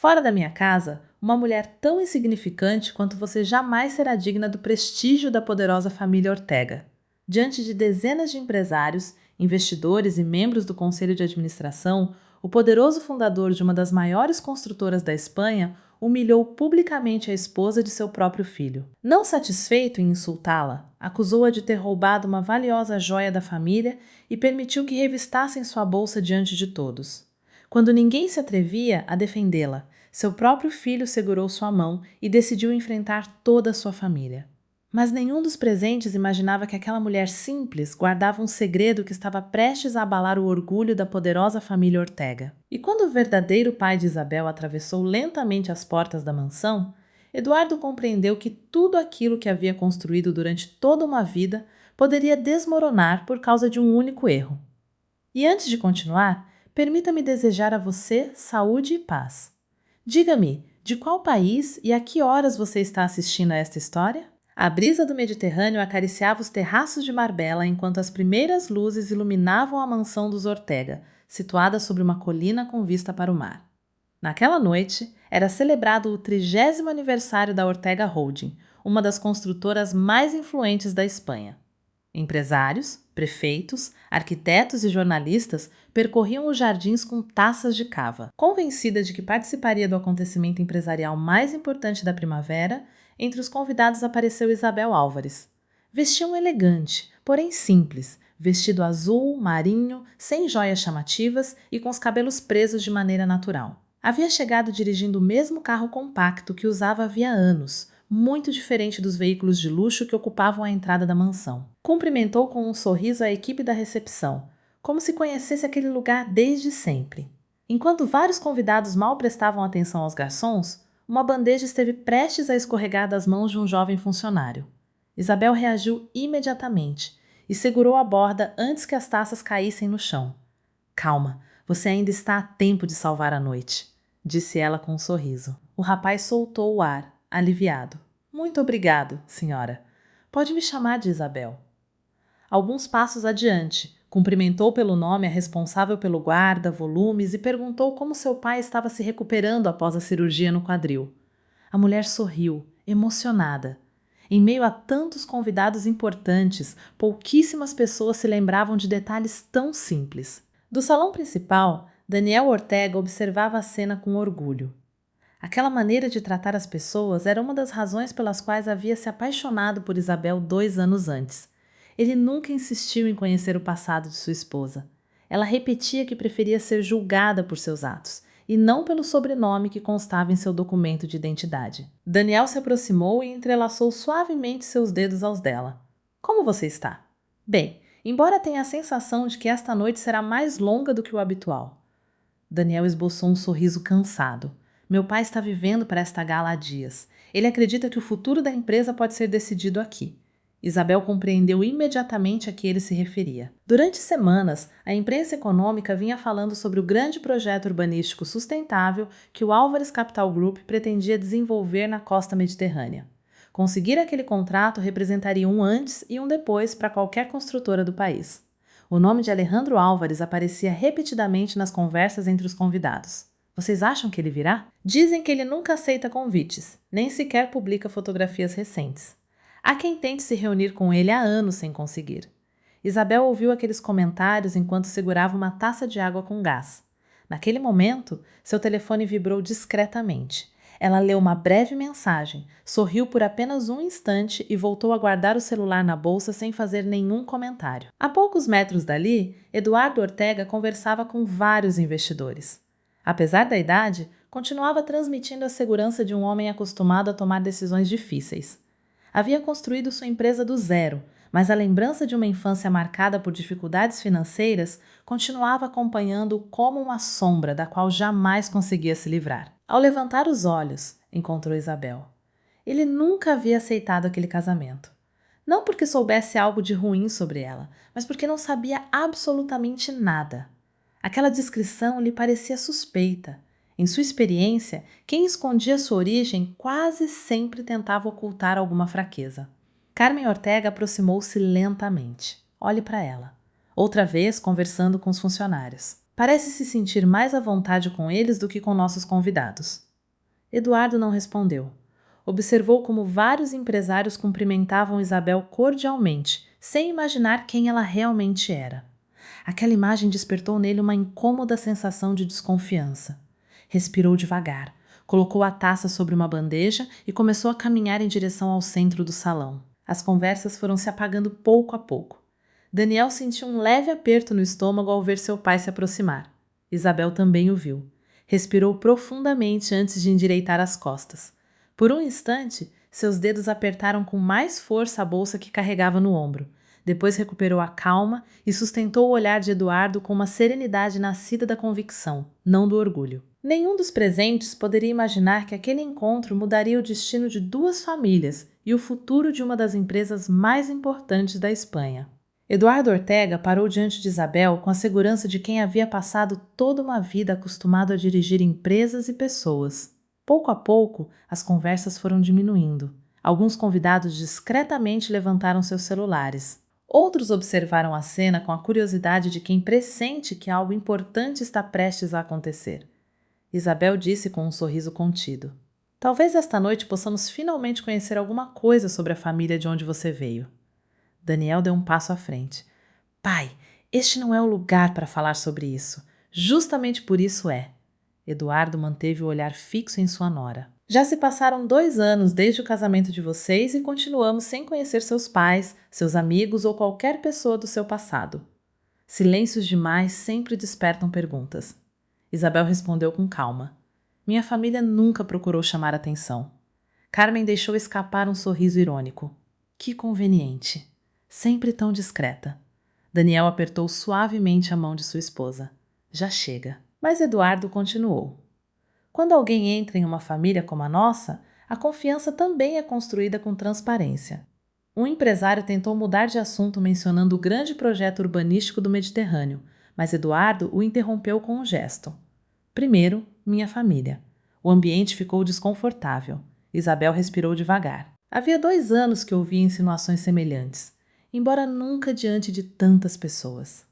Fora da minha casa, uma mulher tão insignificante quanto você jamais será digna do prestígio da poderosa família Ortega. Diante de dezenas de empresários, investidores e membros do conselho de administração, o poderoso fundador de uma das maiores construtoras da Espanha humilhou publicamente a esposa de seu próprio filho. Não satisfeito em insultá-la, acusou-a de ter roubado uma valiosa joia da família e permitiu que revistassem sua bolsa diante de todos. Quando ninguém se atrevia a defendê-la, seu próprio filho segurou sua mão e decidiu enfrentar toda a sua família. Mas nenhum dos presentes imaginava que aquela mulher simples guardava um segredo que estava prestes a abalar o orgulho da poderosa família Ortega. E quando o verdadeiro pai de Isabel atravessou lentamente as portas da mansão, Eduardo compreendeu que tudo aquilo que havia construído durante toda uma vida poderia desmoronar por causa de um único erro. E antes de continuar, permita-me desejar a você saúde e paz. Diga-me, de qual país e a que horas você está assistindo a esta história? A brisa do Mediterrâneo acariciava os terraços de Marbella enquanto as primeiras luzes iluminavam a mansão dos Ortega, situada sobre uma colina com vista para o mar. Naquela noite, era celebrado o 30º aniversário da Ortega Holding, uma das construtoras mais influentes da Espanha. Empresários, prefeitos, arquitetos e jornalistas percorriam os jardins com taças de cava. Convencida de que participaria do acontecimento empresarial mais importante da primavera, entre os convidados apareceu Isabel Álvares. Vestia um elegante, porém simples, vestido azul, marinho, sem joias chamativas e com os cabelos presos de maneira natural. Havia chegado dirigindo o mesmo carro compacto que usava havia anos, muito diferente dos veículos de luxo que ocupavam a entrada da mansão. Cumprimentou com um sorriso a equipe da recepção, como se conhecesse aquele lugar desde sempre. Enquanto vários convidados mal prestavam atenção aos garçons, uma bandeja esteve prestes a escorregar das mãos de um jovem funcionário. Isabel reagiu imediatamente e segurou a borda antes que as taças caíssem no chão. "Calma, você ainda está a tempo de salvar a noite", disse ela com um sorriso. O rapaz soltou o ar, aliviado. "Muito obrigado, senhora. Pode me chamar de Isabel." Alguns passos adiante, cumprimentou pelo nome a responsável pelo guarda, volumes e perguntou como seu pai estava se recuperando após a cirurgia no quadril. A mulher sorriu, emocionada. Em meio a tantos convidados importantes, pouquíssimas pessoas se lembravam de detalhes tão simples. Do salão principal, Daniel Ortega observava a cena com orgulho. Aquela maneira de tratar as pessoas era uma das razões pelas quais havia se apaixonado por Isabel 2 anos antes. Ele nunca insistiu em conhecer o passado de sua esposa. Ela repetia que preferia ser julgada por seus atos, e não pelo sobrenome que constava em seu documento de identidade. Daniel se aproximou e entrelaçou suavemente seus dedos aos dela. "Como você está?" "Bem, embora tenha a sensação de que esta noite será mais longa do que o habitual." Daniel esboçou um sorriso cansado. "Meu pai está vivendo para esta gala há dias. Ele acredita que o futuro da empresa pode ser decidido aqui." Isabel compreendeu imediatamente a que ele se referia. Durante semanas, a imprensa econômica vinha falando sobre o grande projeto urbanístico sustentável que o Álvares Capital Group pretendia desenvolver na costa mediterrânea. Conseguir aquele contrato representaria um antes e um depois para qualquer construtora do país. O nome de Alejandro Álvares aparecia repetidamente nas conversas entre os convidados. "Vocês acham que ele virá?" "Dizem que ele nunca aceita convites, nem sequer publica fotografias recentes. Há quem tente se reunir com ele há anos sem conseguir." Isabel ouviu aqueles comentários enquanto segurava uma taça de água com gás. Naquele momento, seu telefone vibrou discretamente. Ela leu uma breve mensagem, sorriu por apenas um instante e voltou a guardar o celular na bolsa sem fazer nenhum comentário. A poucos metros dali, Eduardo Ortega conversava com vários investidores. Apesar da idade, continuava transmitindo a segurança de um homem acostumado a tomar decisões difíceis. Havia construído sua empresa do zero, mas a lembrança de uma infância marcada por dificuldades financeiras continuava acompanhando-o como uma sombra da qual jamais conseguia se livrar. Ao levantar os olhos, encontrou Isabel. Ele nunca havia aceitado aquele casamento. Não porque soubesse algo de ruim sobre ela, mas porque não sabia absolutamente nada. Aquela descrição lhe parecia suspeita. Em sua experiência, quem escondia sua origem quase sempre tentava ocultar alguma fraqueza. Carmen Ortega aproximou-se lentamente. "Olhe para ela." Outra vez, conversando com os funcionários. "Parece se sentir mais à vontade com eles do que com nossos convidados." Eduardo não respondeu. Observou como vários empresários cumprimentavam Isabel cordialmente, sem imaginar quem ela realmente era. Aquela imagem despertou nele uma incômoda sensação de desconfiança. Respirou devagar, colocou a taça sobre uma bandeja e começou a caminhar em direção ao centro do salão. As conversas foram se apagando pouco a pouco. Daniel sentiu um leve aperto no estômago ao ver seu pai se aproximar. Isabel também o viu. Respirou profundamente antes de endireitar as costas. Por um instante, seus dedos apertaram com mais força a bolsa que carregava no ombro. Depois recuperou a calma e sustentou o olhar de Eduardo com uma serenidade nascida da convicção, não do orgulho. Nenhum dos presentes poderia imaginar que aquele encontro mudaria o destino de duas famílias e o futuro de uma das empresas mais importantes da Espanha. Eduardo Ortega parou diante de Isabel com a segurança de quem havia passado toda uma vida acostumado a dirigir empresas e pessoas. Pouco a pouco, as conversas foram diminuindo. Alguns convidados discretamente levantaram seus celulares. Outros observaram a cena com a curiosidade de quem pressente que algo importante está prestes a acontecer. Isabel disse com um sorriso contido: "Talvez esta noite possamos finalmente conhecer alguma coisa sobre a família de onde você veio." Daniel deu um passo à frente. "Pai, este não é o lugar para falar sobre isso. Justamente por isso é." Eduardo manteve o olhar fixo em sua nora. "Já se passaram 2 anos desde o casamento de vocês e continuamos sem conhecer seus pais, seus amigos ou qualquer pessoa do seu passado. Silêncios demais sempre despertam perguntas." Isabel respondeu com calma: "Minha família nunca procurou chamar atenção." Carmen deixou escapar um sorriso irônico. "Que conveniente. Sempre tão discreta." Daniel apertou suavemente a mão de sua esposa. "Já chega." Mas Eduardo continuou: "Quando alguém entra em uma família como a nossa, a confiança também é construída com transparência." Um empresário tentou mudar de assunto mencionando o grande projeto urbanístico do Mediterrâneo, mas Eduardo o interrompeu com um gesto. "Primeiro, minha família." O ambiente ficou desconfortável. Isabel respirou devagar. Havia 2 anos que ouvia insinuações semelhantes, embora nunca diante de tantas pessoas.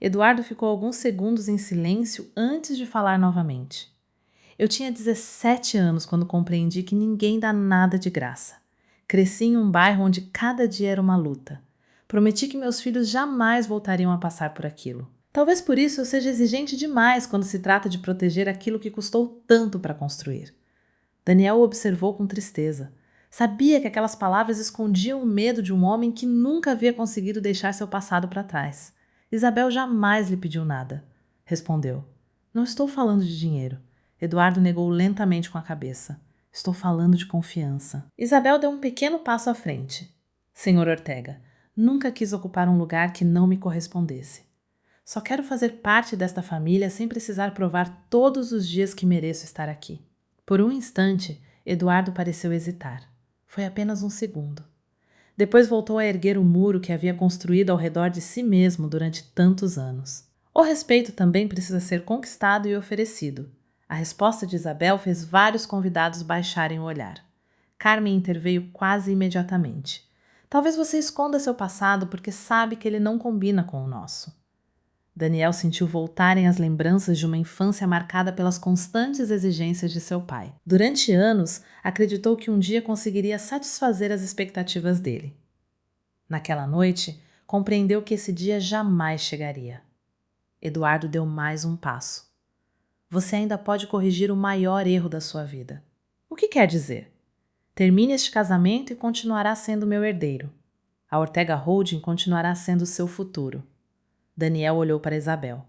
Eduardo ficou alguns segundos em silêncio antes de falar novamente. "Eu tinha 17 anos quando compreendi que ninguém dá nada de graça. Cresci em um bairro onde cada dia era uma luta. Prometi que meus filhos jamais voltariam a passar por aquilo. Talvez por isso eu seja exigente demais quando se trata de proteger aquilo que custou tanto para construir." Daniel o observou com tristeza. Sabia que aquelas palavras escondiam o medo de um homem que nunca havia conseguido deixar seu passado para trás. Isabel jamais lhe pediu nada. Respondeu: "Não estou falando de dinheiro." Eduardo negou lentamente com a cabeça. "Estou falando de confiança." Isabel deu um pequeno passo à frente. "Senhor Ortega, nunca quis ocupar um lugar que não me correspondesse. Só quero fazer parte desta família sem precisar provar todos os dias que mereço estar aqui." Por um instante, Eduardo pareceu hesitar. Foi apenas um segundo. Depois voltou a erguer o muro que havia construído ao redor de si mesmo durante tantos anos. O respeito também precisa ser conquistado e oferecido. A resposta de Isabel fez vários convidados baixarem o olhar. Carmen interveio quase imediatamente. "Talvez você esconda seu passado porque sabe que ele não combina com o nosso." Daniel sentiu voltarem as lembranças de uma infância marcada pelas constantes exigências de seu pai. Durante anos, acreditou que um dia conseguiria satisfazer as expectativas dele. Naquela noite, compreendeu que esse dia jamais chegaria. Eduardo deu mais um passo. "Você ainda pode corrigir o maior erro da sua vida." "O que quer dizer?" "Termine este casamento e continuará sendo meu herdeiro. A Ortega Holding continuará sendo seu futuro." Daniel olhou para Isabel.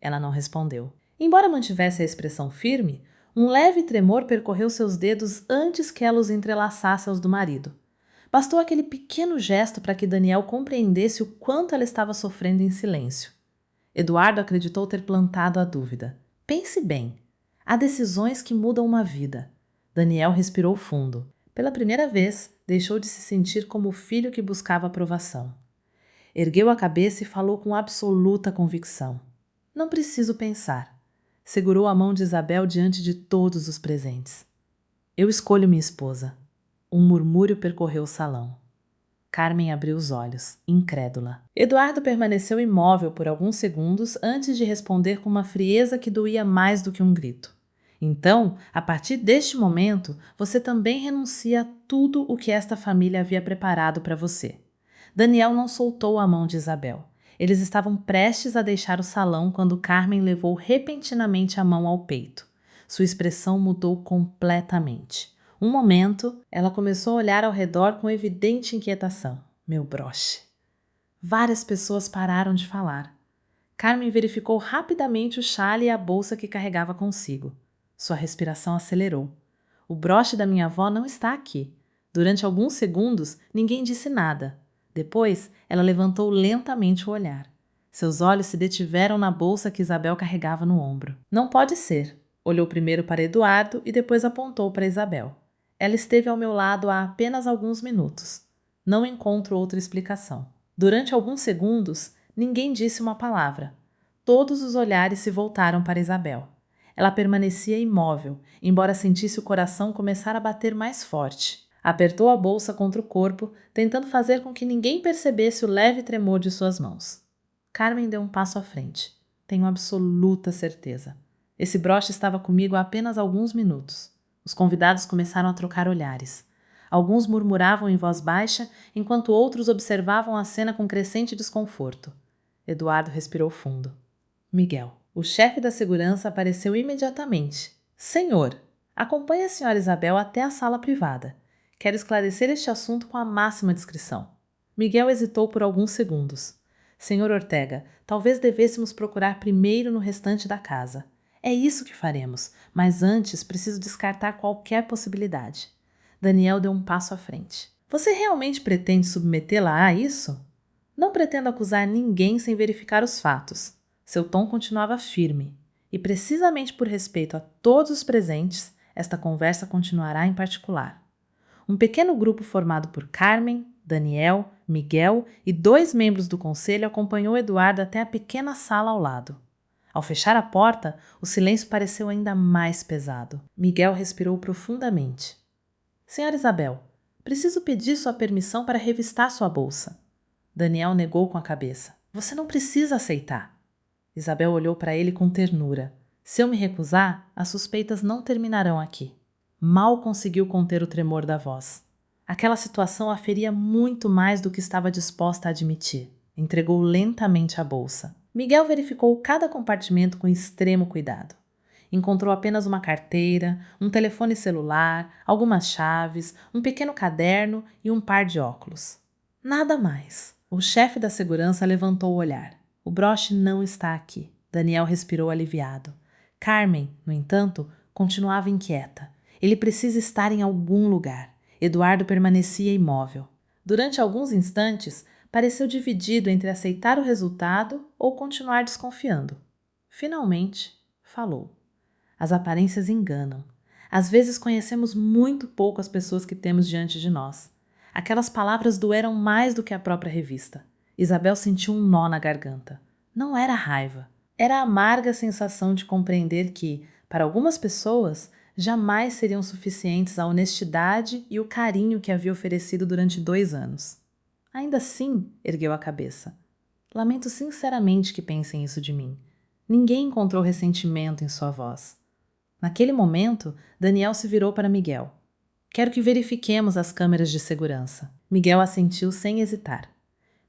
Ela não respondeu. Embora mantivesse a expressão firme, um leve tremor percorreu seus dedos antes que ela os entrelaçasse aos do marido. Bastou aquele pequeno gesto para que Daniel compreendesse o quanto ela estava sofrendo em silêncio. Eduardo acreditou ter plantado a dúvida. Pense bem. Há decisões que mudam uma vida. Daniel respirou fundo. Pela primeira vez, deixou de se sentir como o filho que buscava aprovação. Ergueu a cabeça e falou com absoluta convicção. "Não preciso pensar." Segurou a mão de Isabel diante de todos os presentes. "Eu escolho minha esposa." Um murmúrio percorreu o salão. Carmen abriu os olhos, incrédula. Eduardo permaneceu imóvel por alguns segundos antes de responder com uma frieza que doía mais do que um grito. Então, a partir deste momento, você também renuncia a tudo o que esta família havia preparado para você. Daniel não soltou a mão de Isabel. Eles estavam prestes a deixar o salão quando Carmen levou repentinamente a mão ao peito. Sua expressão mudou completamente. Um momento, ela começou a olhar ao redor com evidente inquietação. Meu broche. Várias pessoas pararam de falar. Carmen verificou rapidamente o chale e a bolsa que carregava consigo. Sua respiração acelerou. O broche da minha avó não está aqui. Durante alguns segundos, ninguém disse nada. Depois, ela levantou lentamente o olhar. Seus olhos se detiveram na bolsa que Isabel carregava no ombro. Não pode ser. Olhou primeiro para Eduardo e depois apontou para Isabel. Ela esteve ao meu lado há apenas alguns minutos. Não encontro outra explicação. Durante alguns segundos, ninguém disse uma palavra. Todos os olhares se voltaram para Isabel. Ela permanecia imóvel, embora sentisse o coração começar a bater mais forte. Apertou a bolsa contra o corpo, tentando fazer com que ninguém percebesse o leve tremor de suas mãos. Carmen deu um passo à frente. Tenho absoluta certeza. Esse broche estava comigo há apenas alguns minutos. Os convidados começaram a trocar olhares. Alguns murmuravam em voz baixa, enquanto outros observavam a cena com crescente desconforto. Eduardo respirou fundo. Miguel. O chefe da segurança apareceu imediatamente. Senhor, acompanhe a senhora Isabel até a sala privada. Quero esclarecer este assunto com a máxima discrição. Miguel hesitou por alguns segundos. Senhor Ortega, talvez devêssemos procurar primeiro no restante da casa. É isso que faremos, mas antes preciso descartar qualquer possibilidade. Daniel deu um passo à frente. Você realmente pretende submetê-la a isso? Não pretendo acusar ninguém sem verificar os fatos. Seu tom continuava firme, e precisamente por respeito a todos os presentes, esta conversa continuará em particular. Um pequeno grupo formado por Carmen, Daniel, Miguel e 2 membros do conselho acompanhou Eduardo até a pequena sala ao lado. Ao fechar a porta, o silêncio pareceu ainda mais pesado. Miguel respirou profundamente. Senhora Isabel, preciso pedir sua permissão para revistar sua bolsa. Daniel negou com a cabeça. Você não precisa aceitar. Isabel olhou para ele com ternura. Se eu me recusar, as suspeitas não terminarão aqui. Mal conseguiu conter o tremor da voz. Aquela situação a feria muito mais do que estava disposta a admitir. Entregou lentamente a bolsa. Miguel verificou cada compartimento com extremo cuidado. Encontrou apenas uma carteira, um telefone celular, algumas chaves, um pequeno caderno e um par de óculos. Nada mais. O chefe da segurança levantou o olhar. O broche não está aqui. Daniel respirou aliviado. Carmen, no entanto, continuava inquieta. Ele precisa estar em algum lugar. Eduardo permanecia imóvel. Durante alguns instantes, pareceu dividido entre aceitar o resultado ou continuar desconfiando. Finalmente, falou. As aparências enganam. Às vezes conhecemos muito pouco as pessoas que temos diante de nós. Aquelas palavras doeram mais do que a própria revista. Isabel sentiu um nó na garganta. Não era raiva. Era a amarga sensação de compreender que, para algumas pessoas, jamais seriam suficientes a honestidade e o carinho que havia oferecido durante 2 anos. Ainda assim, ergueu a cabeça. Lamento sinceramente que pensem isso de mim. Ninguém encontrou ressentimento em sua voz. Naquele momento, Daniel se virou para Miguel. Quero que verifiquemos as câmeras de segurança. Miguel assentiu sem hesitar.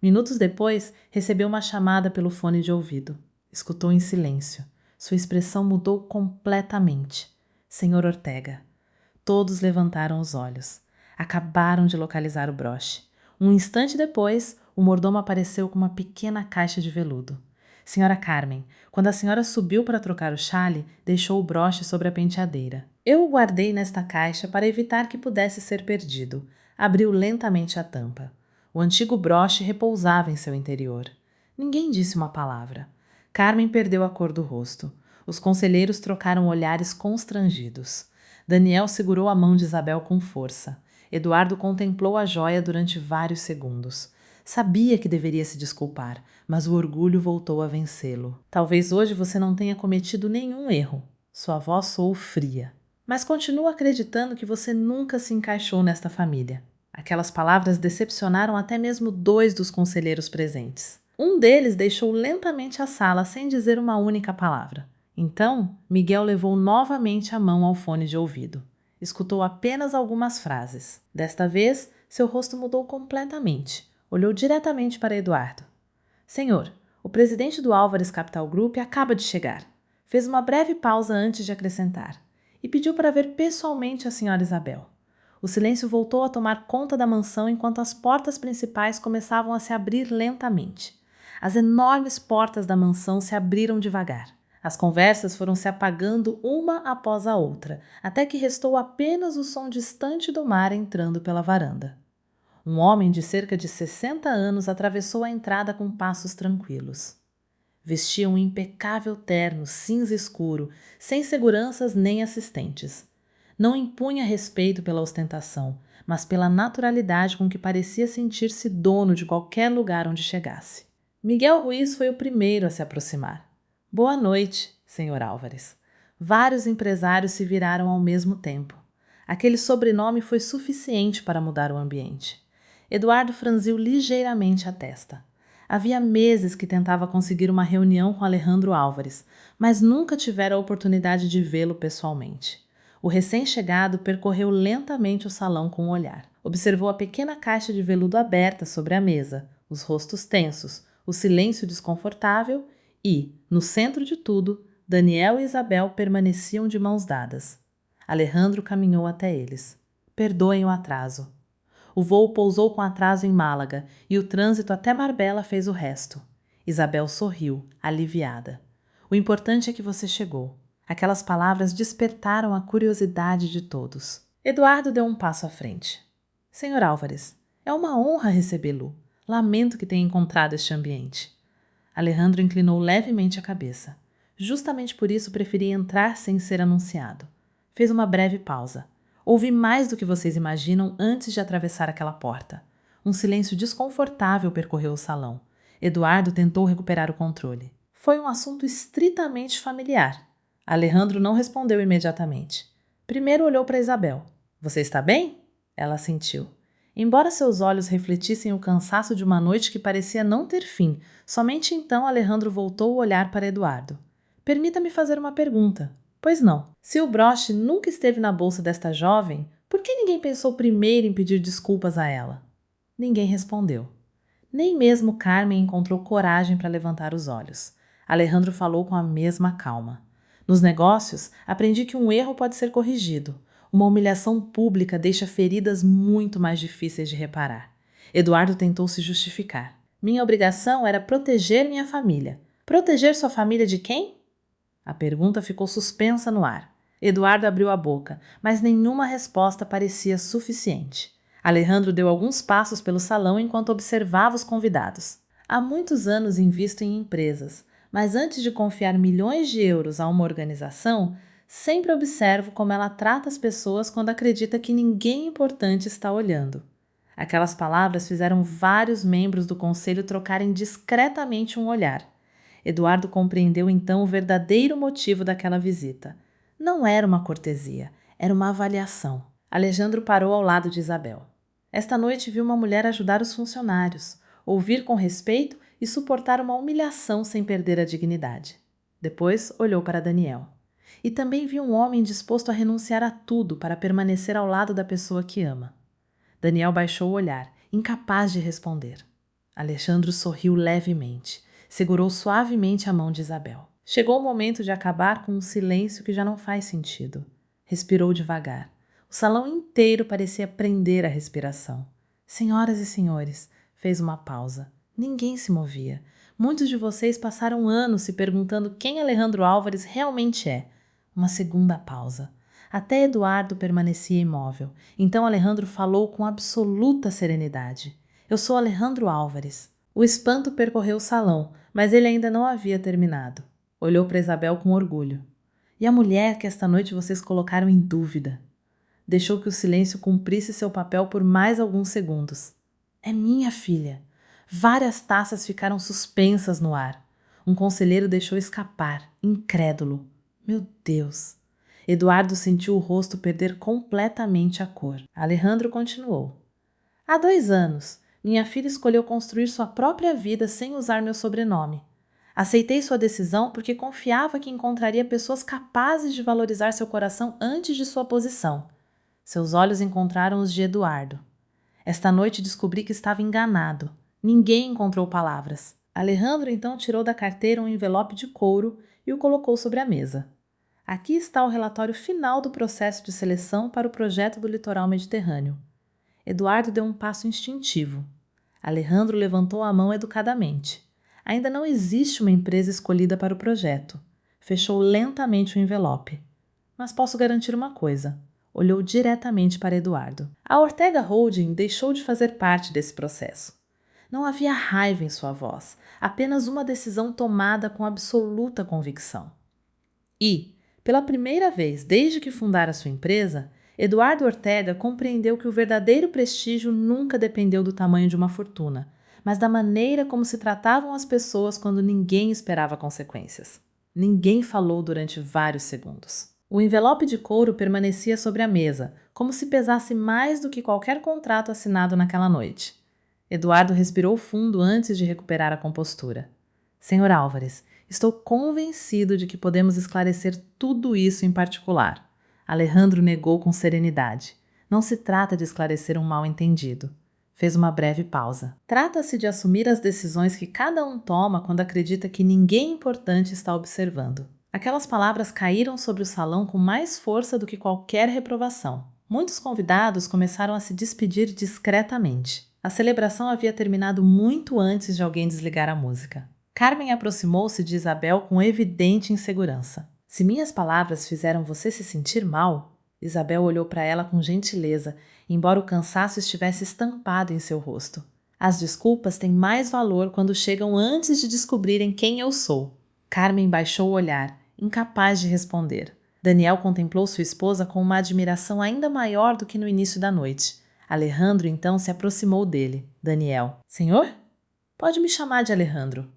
Minutos depois, recebeu uma chamada pelo fone de ouvido. Escutou em silêncio. Sua expressão mudou completamente. Senhor Ortega. Todos levantaram os olhos. Acabaram de localizar o broche. Um instante depois, o mordomo apareceu com uma pequena caixa de veludo. Senhora Carmen, quando a senhora subiu para trocar o chale, deixou o broche sobre a penteadeira. Eu o guardei nesta caixa para evitar que pudesse ser perdido. Abriu lentamente a tampa. O antigo broche repousava em seu interior. Ninguém disse uma palavra. Carmen perdeu a cor do rosto. Os conselheiros trocaram olhares constrangidos. Daniel segurou a mão de Isabel com força. Eduardo contemplou a joia durante vários segundos. Sabia que deveria se desculpar, mas o orgulho voltou a vencê-lo. Talvez hoje você não tenha cometido nenhum erro. Sua voz soou fria. Mas continuo acreditando que você nunca se encaixou nesta família. Aquelas palavras decepcionaram até mesmo 2 dos conselheiros presentes. Um deles deixou lentamente a sala sem dizer uma única palavra. Então, Miguel levou novamente a mão ao fone de ouvido. Escutou apenas algumas frases. Desta vez, seu rosto mudou completamente. Olhou diretamente para Eduardo. Senhor, o presidente do Álvares Capital Group acaba de chegar. Fez uma breve pausa antes de acrescentar e pediu para ver pessoalmente a senhora Isabel. O silêncio voltou a tomar conta da mansão enquanto as portas principais começavam a se abrir lentamente. As enormes portas da mansão se abriram devagar. As conversas foram se apagando uma após a outra, até que restou apenas o som distante do mar entrando pela varanda. Um homem de cerca de 60 anos atravessou a entrada com passos tranquilos. Vestia um impecável terno cinza escuro, sem seguranças nem assistentes. Não impunha respeito pela ostentação, mas pela naturalidade com que parecia sentir-se dono de qualquer lugar onde chegasse. Miguel Ruiz foi o primeiro a se aproximar. Boa noite, senhor Álvares. Vários empresários se viraram ao mesmo tempo. Aquele sobrenome foi suficiente para mudar o ambiente. Eduardo franziu ligeiramente a testa. Havia meses que tentava conseguir uma reunião com Alejandro Álvares, mas nunca tivera a oportunidade de vê-lo pessoalmente. O recém-chegado percorreu lentamente o salão com o olhar. Observou a pequena caixa de veludo aberta sobre a mesa, os rostos tensos, o silêncio desconfortável e, no centro de tudo, Daniel e Isabel permaneciam de mãos dadas. Alejandro caminhou até eles. Perdoem o atraso. O voo pousou com atraso em Málaga e o trânsito até Marbella fez o resto. Isabel sorriu, aliviada. O importante é que você chegou. Aquelas palavras despertaram a curiosidade de todos. Eduardo deu um passo à frente. Senhor Álvares, é uma honra recebê-lo. Lamento que tenha encontrado este ambiente. Alejandro inclinou levemente a cabeça. Justamente por isso preferi entrar sem ser anunciado. Fez uma breve pausa. Ouvi mais do que vocês imaginam antes de atravessar aquela porta. Um silêncio desconfortável percorreu o salão. Eduardo tentou recuperar o controle. Foi um assunto estritamente familiar. Alejandro não respondeu imediatamente. Primeiro olhou para Isabel. Você está bem? Ela assentiu. Embora seus olhos refletissem o cansaço de uma noite que parecia não ter fim, somente então Alejandro voltou o olhar para Eduardo. Permita-me fazer uma pergunta. Pois não. Se o broche nunca esteve na bolsa desta jovem, por que ninguém pensou primeiro em pedir desculpas a ela? Ninguém respondeu. Nem mesmo Carmen encontrou coragem para levantar os olhos. Alejandro falou com a mesma calma. Nos negócios, aprendi que um erro pode ser corrigido. Uma humilhação pública deixa feridas muito mais difíceis de reparar. Eduardo tentou se justificar. Minha obrigação era proteger minha família. Proteger sua família de quem? A pergunta ficou suspensa no ar. Eduardo abriu a boca, mas nenhuma resposta parecia suficiente. Alejandro deu alguns passos pelo salão enquanto observava os convidados. Há muitos anos invisto em empresas, mas antes de confiar milhões de euros a uma organização, sempre observo como ela trata as pessoas quando acredita que ninguém importante está olhando. Aquelas palavras fizeram vários membros do conselho trocarem discretamente um olhar. Eduardo compreendeu então o verdadeiro motivo daquela visita. Não era uma cortesia, era uma avaliação. Alejandro parou ao lado de Isabel. Esta noite viu uma mulher ajudar os funcionários, ouvir com respeito e suportar uma humilhação sem perder a dignidade. Depois olhou para Daniel. E também viu um homem disposto a renunciar a tudo para permanecer ao lado da pessoa que ama. Daniel baixou o olhar, incapaz de responder. Alejandro sorriu levemente. Segurou suavemente a mão de Isabel. Chegou o momento de acabar com um silêncio que já não faz sentido. Respirou devagar. O salão inteiro parecia prender a respiração. Senhoras e senhores, fez uma pausa. Ninguém se movia. Muitos de vocês passaram anos se perguntando quem Alejandro Álvares realmente é. Uma segunda pausa. Até Eduardo permanecia imóvel. Então Alejandro falou com absoluta serenidade. Eu sou Alejandro Álvares. O espanto percorreu o salão, mas ele ainda não havia terminado. Olhou para Isabel com orgulho. E a mulher que esta noite vocês colocaram em dúvida? Deixou que o silêncio cumprisse seu papel por mais alguns segundos. É minha filha. Várias taças ficaram suspensas no ar. Um conselheiro deixou escapar, incrédulo. Meu Deus! Eduardo sentiu o rosto perder completamente a cor. Alejandro continuou. Há 2 anos, minha filha escolheu construir sua própria vida sem usar meu sobrenome. Aceitei sua decisão porque confiava que encontraria pessoas capazes de valorizar seu coração antes de sua posição. Seus olhos encontraram os de Eduardo. Esta noite descobri que estava enganado. Ninguém encontrou palavras. Alejandro então tirou da carteira um envelope de couro e o colocou sobre a mesa. Aqui está o relatório final do processo de seleção para o projeto do litoral mediterrâneo. Eduardo deu um passo instintivo. Alejandro levantou a mão educadamente. Ainda não existe uma empresa escolhida para o projeto. Fechou lentamente o envelope. Mas posso garantir uma coisa. Olhou diretamente para Eduardo. A Ortega Holding deixou de fazer parte desse processo. Não havia raiva em sua voz, apenas uma decisão tomada com absoluta convicção. E, pela primeira vez desde que fundara sua empresa, Eduardo Ortega compreendeu que o verdadeiro prestígio nunca dependeu do tamanho de uma fortuna, mas da maneira como se tratavam as pessoas quando ninguém esperava consequências. Ninguém falou durante vários segundos. O envelope de couro permanecia sobre a mesa, como se pesasse mais do que qualquer contrato assinado naquela noite. Eduardo respirou fundo antes de recuperar a compostura. Senhor Álvares, estou convencido de que podemos esclarecer tudo isso em particular. Alejandro negou com serenidade. Não se trata de esclarecer um mal-entendido. Fez uma breve pausa. Trata-se de assumir as decisões que cada um toma quando acredita que ninguém importante está observando. Aquelas palavras caíram sobre o salão com mais força do que qualquer reprovação. Muitos convidados começaram a se despedir discretamente. A celebração havia terminado muito antes de alguém desligar a música. Carmen aproximou-se de Isabel com evidente insegurança. Se minhas palavras fizeram você se sentir mal, Isabel olhou para ela com gentileza, embora o cansaço estivesse estampado em seu rosto. As desculpas têm mais valor quando chegam antes de descobrirem quem eu sou. Carmen baixou o olhar, incapaz de responder. Daniel contemplou sua esposa com uma admiração ainda maior do que no início da noite. Alejandro então se aproximou dele. Daniel: Senhor? Pode me chamar de Alejandro.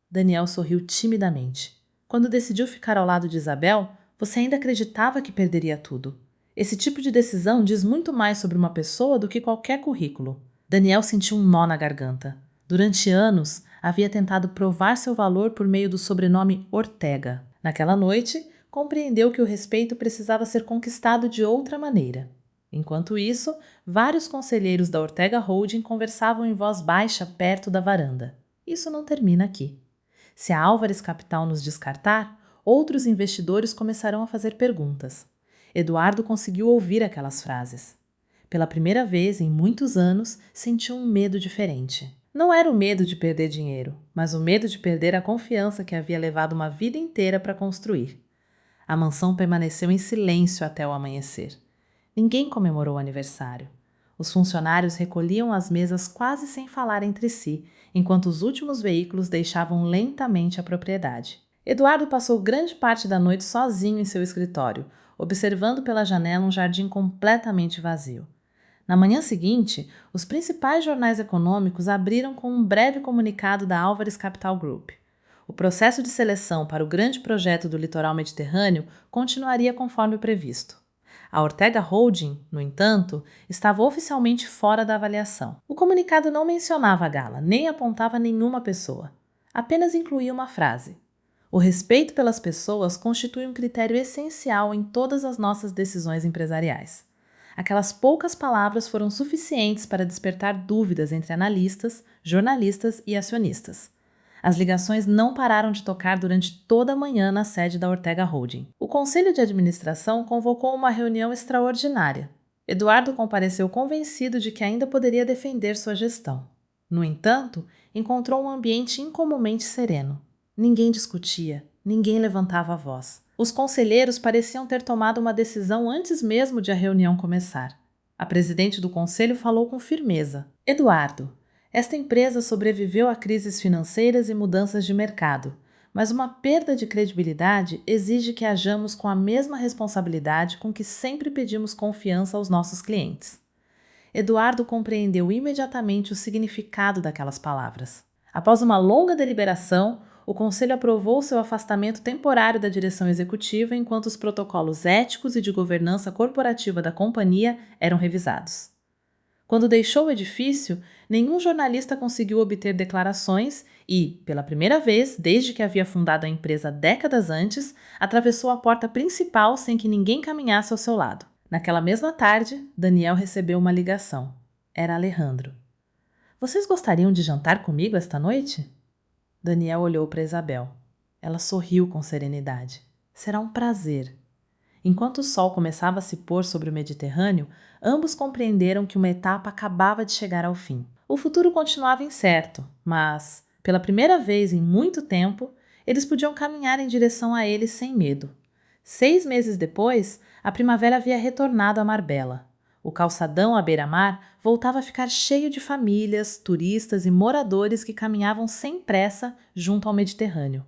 Daniel sorriu timidamente. Quando decidiu ficar ao lado de Isabel, você ainda acreditava que perderia tudo. Esse tipo de decisão diz muito mais sobre uma pessoa do que qualquer currículo. Daniel sentiu um nó na garganta. Durante anos, havia tentado provar seu valor por meio do sobrenome Ortega. Naquela noite, compreendeu que o respeito precisava ser conquistado de outra maneira. Enquanto isso, vários conselheiros da Ortega Holding conversavam em voz baixa perto da varanda. Isso não termina aqui. Se a Álvares Capital nos descartar, outros investidores começarão a fazer perguntas. Eduardo conseguiu ouvir aquelas frases. Pela primeira vez em muitos anos, sentiu um medo diferente. Não era o medo de perder dinheiro, mas o medo de perder a confiança que havia levado uma vida inteira para construir. A mansão permaneceu em silêncio até o amanhecer. Ninguém comemorou o aniversário. Os funcionários recolhiam as mesas quase sem falar entre si, enquanto os últimos veículos deixavam lentamente a propriedade. Eduardo passou grande parte da noite sozinho em seu escritório, observando pela janela um jardim completamente vazio. Na manhã seguinte, os principais jornais econômicos abriram com um breve comunicado da Álvares Capital Group. O processo de seleção para o grande projeto do litoral mediterrâneo continuaria conforme o previsto. A Ortega Holding, no entanto, estava oficialmente fora da avaliação. O comunicado não mencionava a gala, nem apontava nenhuma pessoa. Apenas incluía uma frase: o respeito pelas pessoas constitui um critério essencial em todas as nossas decisões empresariais. Aquelas poucas palavras foram suficientes para despertar dúvidas entre analistas, jornalistas e acionistas. As ligações não pararam de tocar durante toda a manhã na sede da Ortega Holding. O Conselho de Administração convocou uma reunião extraordinária. Eduardo compareceu convencido de que ainda poderia defender sua gestão. No entanto, encontrou um ambiente incomumente sereno. Ninguém discutia, ninguém levantava a voz. Os conselheiros pareciam ter tomado uma decisão antes mesmo de a reunião começar. A presidente do conselho falou com firmeza: Eduardo, esta empresa sobreviveu a crises financeiras e mudanças de mercado, mas uma perda de credibilidade exige que hajamos com a mesma responsabilidade com que sempre pedimos confiança aos nossos clientes. Eduardo compreendeu imediatamente o significado daquelas palavras. Após uma longa deliberação, o Conselho aprovou seu afastamento temporário da direção executiva enquanto os protocolos éticos e de governança corporativa da companhia eram revisados. Quando deixou o edifício, nenhum jornalista conseguiu obter declarações e, pela primeira vez desde que havia fundado a empresa décadas antes, atravessou a porta principal sem que ninguém caminhasse ao seu lado. Naquela mesma tarde, Daniel recebeu uma ligação. Era Alejandro. Vocês gostariam de jantar comigo esta noite? Daniel olhou para Isabel. Ela sorriu com serenidade. Será um prazer. Enquanto o sol começava a se pôr sobre o Mediterrâneo, ambos compreenderam que uma etapa acabava de chegar ao fim. O futuro continuava incerto, mas, pela primeira vez em muito tempo, eles podiam caminhar em direção a ele sem medo. 6 meses depois, a primavera havia retornado a Marbella. O calçadão à beira-mar voltava a ficar cheio de famílias, turistas e moradores que caminhavam sem pressa junto ao Mediterrâneo.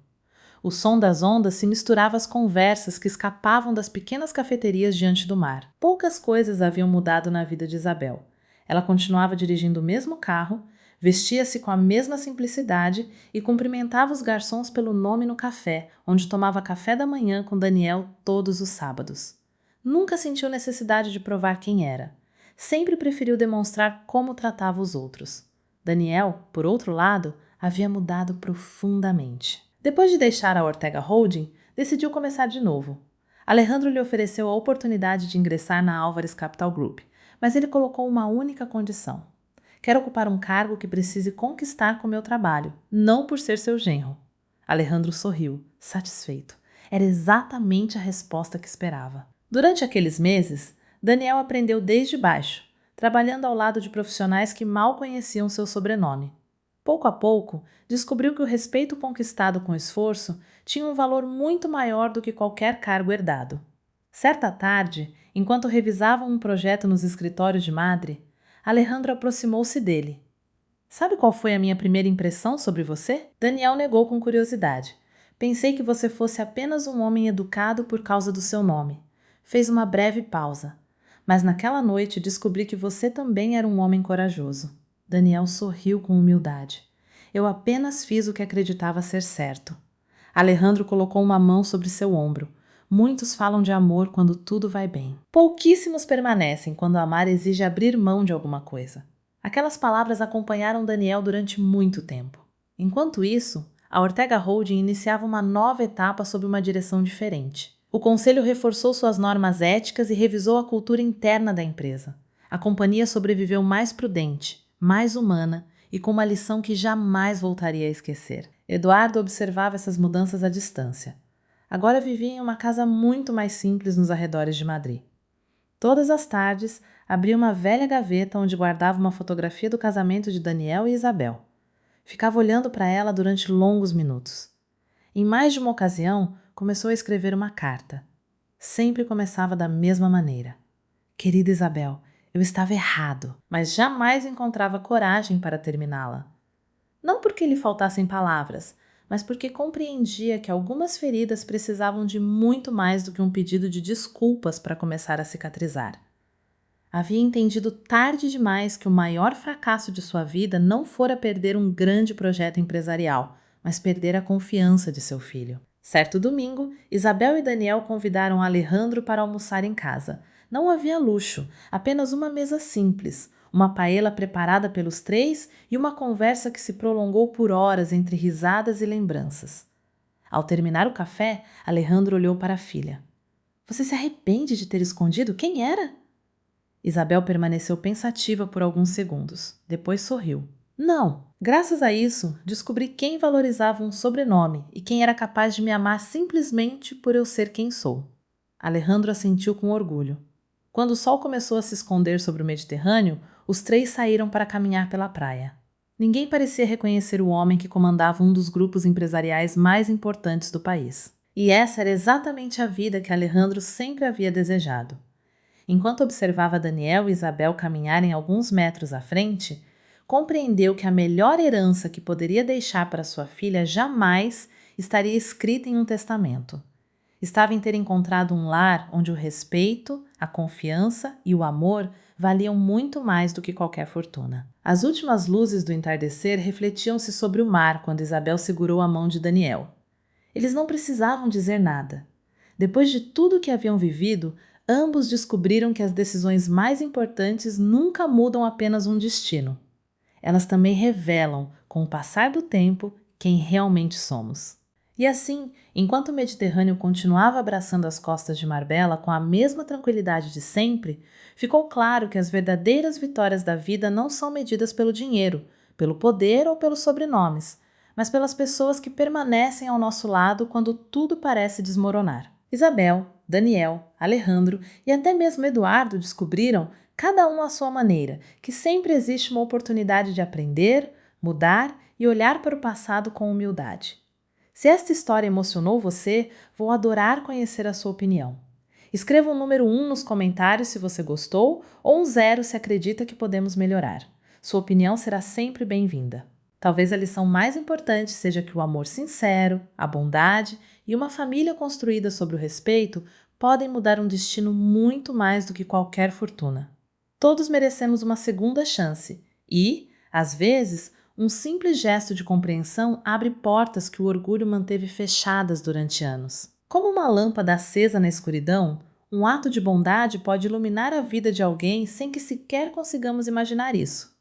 O som das ondas se misturava às conversas que escapavam das pequenas cafeterias diante do mar. Poucas coisas haviam mudado na vida de Isabel. Ela continuava dirigindo o mesmo carro, vestia-se com a mesma simplicidade e cumprimentava os garçons pelo nome no café, onde tomava café da manhã com Daniel todos os sábados. Nunca sentiu necessidade de provar quem era. Sempre preferiu demonstrar como tratava os outros. Daniel, por outro lado, havia mudado profundamente. Depois de deixar a Ortega Holding, decidiu começar de novo. Alejandro lhe ofereceu a oportunidade de ingressar na Álvares Capital Group, mas ele colocou uma única condição. Quero ocupar um cargo que precise conquistar com meu trabalho, não por ser seu genro. Alejandro sorriu, satisfeito. Era exatamente a resposta que esperava. Durante aqueles meses, Daniel aprendeu desde baixo, trabalhando ao lado de profissionais que mal conheciam seu sobrenome. Pouco a pouco, descobriu que o respeito conquistado com esforço tinha um valor muito maior do que qualquer cargo herdado. Certa tarde, enquanto revisavam um projeto nos escritórios de Madre, Alejandro aproximou-se dele. Sabe qual foi a minha primeira impressão sobre você? Daniel negou com curiosidade. Pensei que você fosse apenas um homem educado por causa do seu nome. Fez uma breve pausa. Mas naquela noite descobri que você também era um homem corajoso. Daniel sorriu com humildade. Eu apenas fiz o que acreditava ser certo. Alejandro colocou uma mão sobre seu ombro. Muitos falam de amor quando tudo vai bem. Pouquíssimos permanecem quando amar exige abrir mão de alguma coisa. Aquelas palavras acompanharam Daniel durante muito tempo. Enquanto isso, a Ortega Holding iniciava uma nova etapa sob uma direção diferente. O conselho reforçou suas normas éticas e revisou a cultura interna da empresa. A companhia sobreviveu mais prudente, mais humana e com uma lição que jamais voltaria a esquecer. Eduardo observava essas mudanças à distância. Agora vivia em uma casa muito mais simples nos arredores de Madrid. Todas as tardes, abria uma velha gaveta onde guardava uma fotografia do casamento de Daniel e Isabel. Ficava olhando para ela durante longos minutos. Em mais de uma ocasião, começou a escrever uma carta. Sempre começava da mesma maneira. Querida Isabel, eu estava errado, mas jamais encontrava coragem para terminá-la. Não porque lhe faltassem palavras, mas porque compreendia que algumas feridas precisavam de muito mais do que um pedido de desculpas para começar a cicatrizar. Havia entendido tarde demais que o maior fracasso de sua vida não fora perder um grande projeto empresarial, mas perder a confiança de seu filho. Certo domingo, Isabel e Daniel convidaram Alejandro para almoçar em casa. Não havia luxo, apenas uma mesa simples, uma paella preparada pelos três e uma conversa que se prolongou por horas entre risadas e lembranças. Ao terminar o café, Alejandro olhou para a filha. Você se arrepende de ter escondido quem era? Isabel permaneceu pensativa por alguns segundos. Depois sorriu. Não! Graças a isso, descobri quem valorizava um sobrenome e quem era capaz de me amar simplesmente por eu ser quem sou. Alejandro assentiu com orgulho. Quando o sol começou a se esconder sobre o Mediterrâneo, os três saíram para caminhar pela praia. Ninguém parecia reconhecer o homem que comandava um dos grupos empresariais mais importantes do país. E essa era exatamente a vida que Alejandro sempre havia desejado. Enquanto observava Daniel e Isabel caminharem alguns metros à frente, compreendeu que a melhor herança que poderia deixar para sua filha jamais estaria escrita em um testamento. Estava em ter encontrado um lar onde o respeito, a confiança e o amor valiam muito mais do que qualquer fortuna. As últimas luzes do entardecer refletiam-se sobre o mar quando Isabel segurou a mão de Daniel. Eles não precisavam dizer nada. Depois de tudo o que haviam vivido, Ambos descobriram que as decisões mais importantes nunca mudam apenas um destino. Elas também revelam, com o passar do tempo, quem realmente somos. E assim, enquanto o Mediterrâneo continuava abraçando as costas de Marbella com a mesma tranquilidade de sempre, ficou claro que as verdadeiras vitórias da vida não são medidas pelo dinheiro, pelo poder ou pelos sobrenomes, mas pelas pessoas que permanecem ao nosso lado quando tudo parece desmoronar. Isabel, Daniel, Alejandro e até mesmo Eduardo descobriram, cada um à sua maneira, que sempre existe uma oportunidade de aprender, mudar e olhar para o passado com humildade. Se esta história emocionou você, vou adorar conhecer a sua opinião. Escreva um número 1 nos comentários se você gostou ou um 0 se acredita que podemos melhorar. Sua opinião será sempre bem-vinda. Talvez a lição mais importante seja que o amor sincero, a bondade e uma família construída sobre o respeito podem mudar um destino muito mais do que qualquer fortuna. Todos merecemos uma segunda chance e, às vezes, um simples gesto de compreensão abre portas que o orgulho manteve fechadas durante anos. Como uma lâmpada acesa na escuridão, um ato de bondade pode iluminar a vida de alguém sem que sequer consigamos imaginar isso.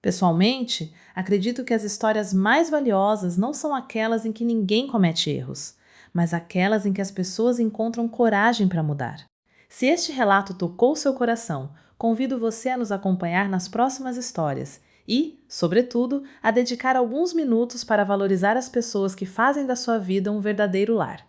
Pessoalmente, acredito que as histórias mais valiosas não são aquelas em que ninguém comete erros, mas aquelas em que as pessoas encontram coragem para mudar. Se este relato tocou seu coração, convido você a nos acompanhar nas próximas histórias e, sobretudo, a dedicar alguns minutos para valorizar as pessoas que fazem da sua vida um verdadeiro lar.